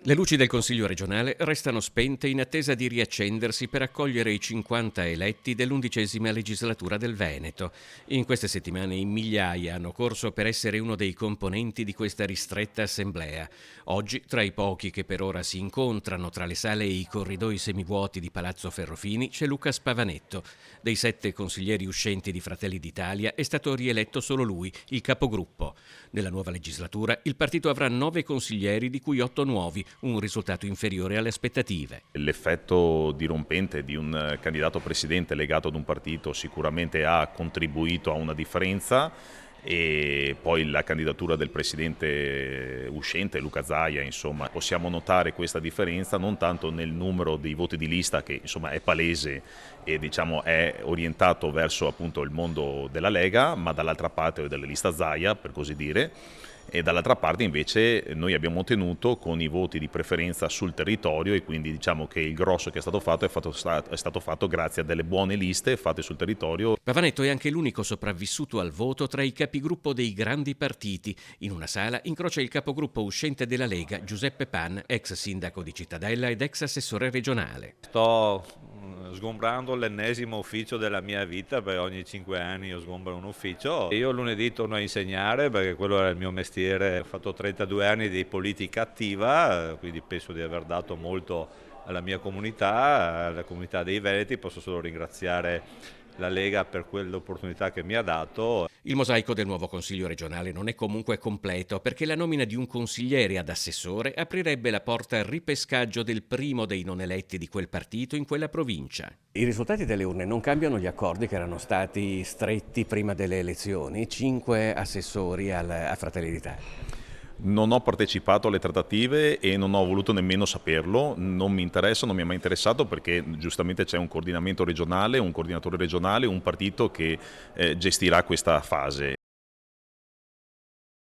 Le luci del Consiglio regionale restano spente in attesa di riaccendersi per accogliere i 50 eletti dell'11ª legislatura del Veneto. In queste settimane in migliaia hanno corso per essere uno dei componenti di questa ristretta assemblea. Oggi, tra i pochi che per ora si incontrano tra le sale e i corridoi semivuoti di Palazzo Ferrofini, c'è Luca Spavanetto. Dei 7 consiglieri uscenti di Fratelli d'Italia è stato rieletto solo lui, il capogruppo. Nella nuova legislatura il partito avrà 9 consiglieri, di cui 8 nuovi, un risultato inferiore alle aspettative. L'effetto dirompente di un candidato presidente legato ad un partito sicuramente ha contribuito a una differenza, e poi la candidatura del presidente uscente Luca Zaia, insomma, possiamo notare questa differenza non tanto nel numero dei voti di lista, che insomma è palese e diciamo è orientato verso appunto il mondo della Lega, ma dall'altra parte della lista Zaia, per così dire. E dall'altra parte invece noi abbiamo ottenuto con i voti di preferenza sul territorio, e quindi diciamo che il grosso che è stato fatto è stato fatto grazie a delle buone liste fatte sul territorio. Spavanetto è anche l'unico sopravvissuto al voto tra i capigruppo dei grandi partiti. In una sala incrocia il capogruppo uscente della Lega, Giuseppe Pan, ex sindaco di Cittadella ed ex assessore regionale. Sto sgombrando l'ennesimo ufficio della mia vita, perché ogni 5 anni io sgombro un ufficio. Io lunedì torno a insegnare perché quello era il mio mestiere. Ho fatto 32 anni di politica attiva, quindi penso di aver dato molto alla mia comunità, alla comunità dei Veneti. Posso solo ringraziare la Lega per quell'opportunità che mi ha dato. Il mosaico del nuovo Consiglio regionale non è comunque completo, perché la nomina di un consigliere ad assessore aprirebbe la porta al ripescaggio del primo dei non eletti di quel partito in quella provincia. I risultati delle urne non cambiano gli accordi che erano stati stretti prima delle elezioni, 5 assessori a Fratelli d'Italia. Non ho partecipato alle trattative e non ho voluto nemmeno saperlo, non mi interessa, non mi è mai interessato, perché giustamente c'è un coordinamento regionale, un coordinatore regionale, un partito che gestirà questa fase.